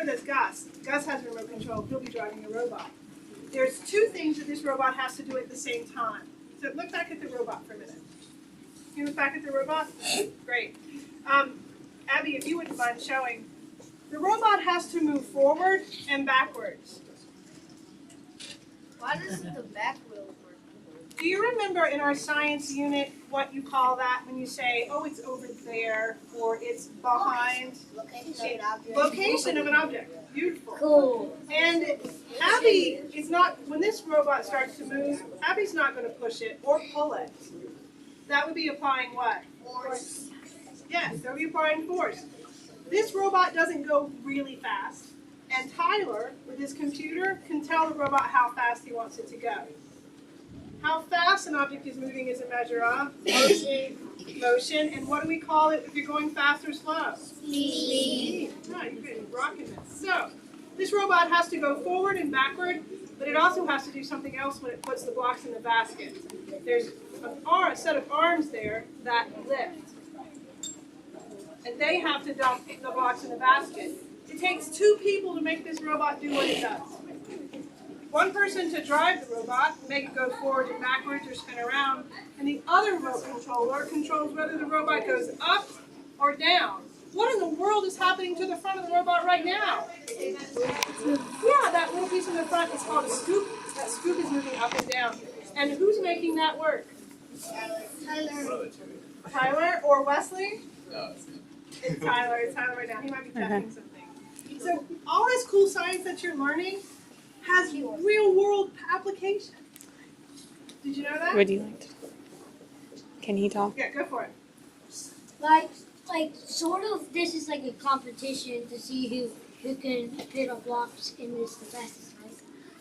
that's Gus. Gus has remote control. He'll be driving the robot. There's two things that this robot has to do at the same time. So look back at the robot for a minute. You look back at the robot? Great. Abby, if you wouldn't mind showing. The robot has to move forward and backwards. Why doesn't the back wheel work? Do you remember in our science unit what you call that when you say, oh, it's over there, or it's behind? Location of an object. Beautiful. Cool. And Abby is not, when this robot starts to move, Abby's not going to push it or pull it. That would be applying what? Force. Yes, that would be applying force. This robot doesn't go really fast. And Tyler, with his computer, can tell the robot how fast he wants it to go. How fast an object is moving is a measure of motion. And what do we call it if you're going fast or slow? Speed. Right, you're getting rocking this. So, this robot has to go forward and backward, but it also has to do something else when it puts the blocks in the basket. There's a set of arms there that lift. And they have to dump the blocks in the basket. It takes two people to make this robot do what it does. One person to drive the robot, make it go forward and backwards or spin around, and the other remote controller controls whether the robot goes up or down. What in the world is happening to the front of the robot right now? Yeah, that little piece in the front is called a scoop. That scoop is moving up and down. And who's making that work? Tyler. Tyler or Wesley? No, It's Tyler. It's Tyler right now. He might be checking something. So all this cool science that you're learning has real world applications. Did you know that? Would you like to? Can he talk? Yeah, go for it. Like sort of this is like a competition to see who can hit a blocks in this the fastest, right?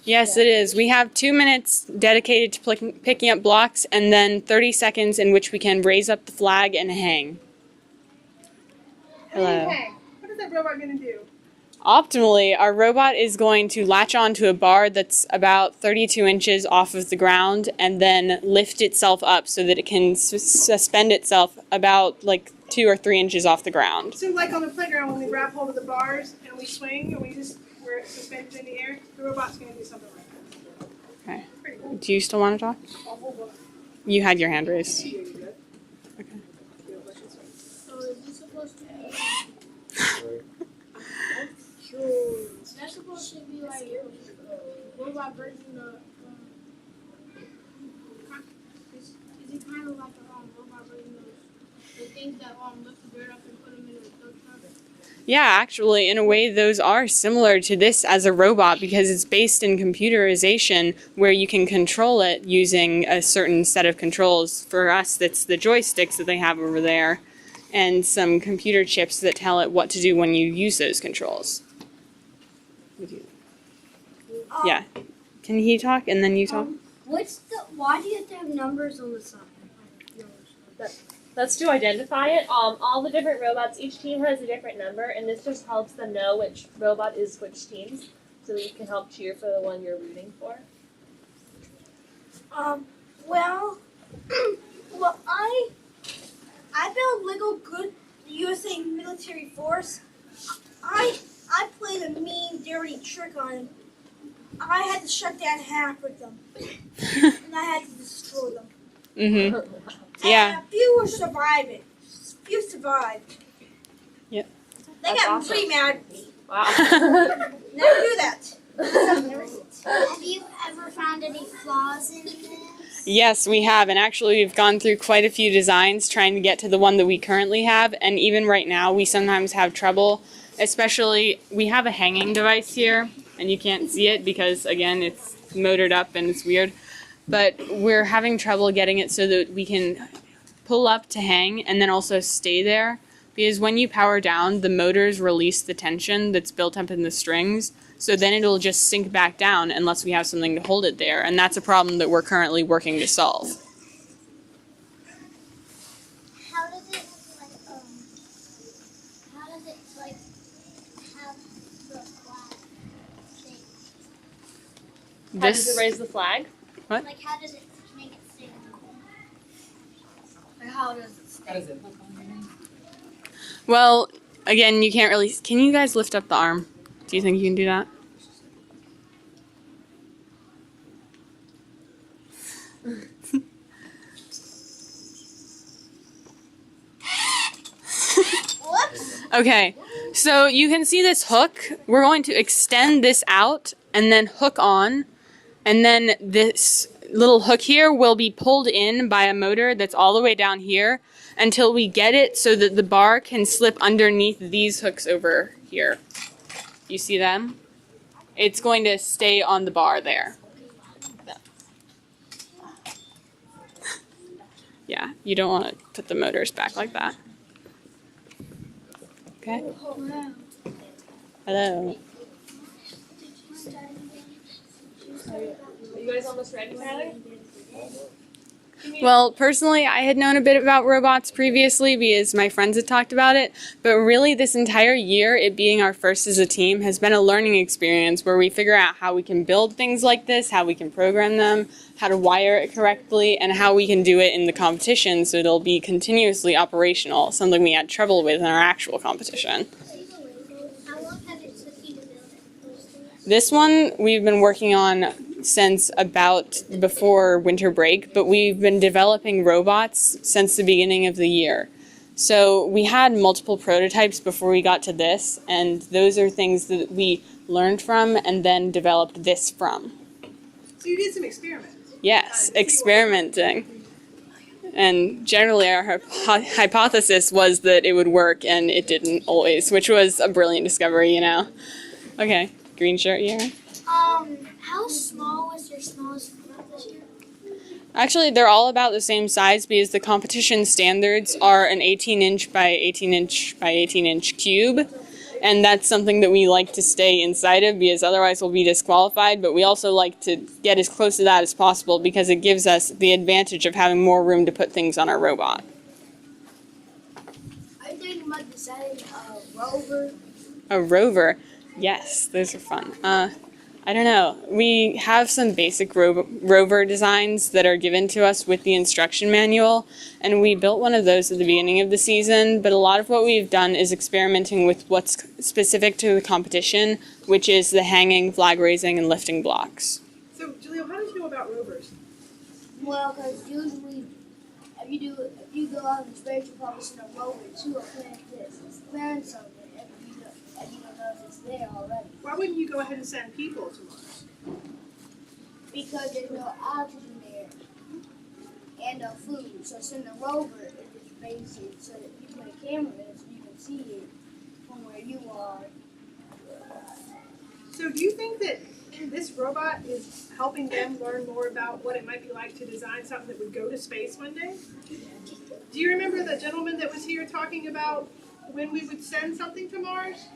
Yes, it is. We have 2 minutes dedicated to picking up blocks and then 30 seconds in which we can raise up the flag and hang. Hello. Okay. What is that robot going to do? Optimally, our robot is going to latch onto a bar that's about 32 inches off of the ground and then lift itself up so that it can suspend itself about like 2 or 3 inches off the ground. So like on the playground when we grab hold of the bars and we swing and we're suspended in the air, the robot's going to do something like that. Okay. Pretty cool. Do you still want to talk? You had your hand raised. Okay. So is this supposed to be that's supposed to be like robot version of is it kind of like a robot version of the things that lift the bird up and put them in a tow truck? Yeah, actually, in a way, those are similar to this as a robot because it's based in computerization where you can control it using a certain set of controls. For us, that's the joysticks that they have over there and some computer chips that tell it what to do when you use those controls. Yeah. Can he talk and then you talk? Why do you have to have numbers on the side? That's to identify it. All the different robots, each team has a different number, and this just helps them know which robot is which team's, so that you can help cheer for the one you're rooting for. Well, I built Lego Good USA Military Force. I played a mean, dirty trick on him. I had to shut down half of them, and I had to destroy them. Mm-hmm. Yeah. And a few were surviving. Few survived. Yep. They That's got awesome. pretty mad at me. Wow. Never do that. Have you ever found any flaws in this? Yes, we have, and actually we've gone through quite a few designs trying to get to the one that we currently have, and even right now we sometimes have trouble, especially we have a hanging device here, and you can't see it because, again, it's motored up and it's weird, but we're having trouble getting it so that we can pull up to hang and then also stay there, because when you power down, the motors release the tension that's built up in the strings, so then it'll just sink back down unless we have something to hold it there, and that's a problem that we're currently working to solve. How does it have the flag shape? How does it raise the flag? Like how does it make it stay on the How does it stay? How does it look on your name? Well, again, you can't really... Can you guys lift up the arm? Do you think you can do that? Whoops. Okay, so you can see this hook. We're going to extend this out and then hook on, and then this little hook here will be pulled in by a motor that's all the way down here until we get it so that the bar can slip underneath these hooks over here. You see them? It's going to stay on the bar there. Yeah, you don't want to put the motors back like that. Okay. Hello. Are you guys almost ready, Tyler? Well, personally, I had known a bit about robots previously because my friends had talked about it, but really this entire year, it being our first as a team, has been a learning experience where we figure out how we can build things like this, how we can program them, how to wire it correctly, and how we can do it in the competition so it'll be continuously operational, something we had trouble with in our actual competition. How long have it took you to build it? This one we've been working on since about before winter break, but we've been developing robots since the beginning of the year. So we had multiple prototypes before we got to this, and those are things that we learned from and then developed this from. So you did some experiments. Yes, experimenting. And generally our hypothesis was that it would work, and it didn't always, which was a brilliant discovery, you know. Okay, green shirt here. How small was your smallest robot this year? Actually, they're all about the same size because the competition standards are an 18-inch by 18-inch by 18-inch cube. And that's something that we like to stay inside of because otherwise we'll be disqualified. But we also like to get as close to that as possible because it gives us the advantage of having more room to put things on our robot. I'm thinking about designing a rover. A rover. Yes, those are fun. I don't know. We have some basic rover designs that are given to us with the instruction manual, and we built one of those at the beginning of the season, but a lot of what we've done is experimenting with what's specific to the competition, which is the hanging, flag raising, and lifting blocks. So, Jaleel, how did you know about rovers? Well, because usually if you go out in space, you're probably seeing a rover too, or plan something, and you don't know if it's there already. Why wouldn't you go ahead and send people to Mars? Because there's no oxygen there and no food. So send a rover if it's basic so that you put a camera in it so you can see it from where you are. So do you think that this robot is helping them learn more about what it might be like to design something that would go to space one day? Do you remember the gentleman that was here talking about when we would send something to Mars?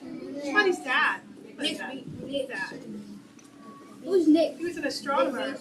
Somebody's dad. Nick's Dad. Nick. Dad. Who's Nick? He was an astronomer.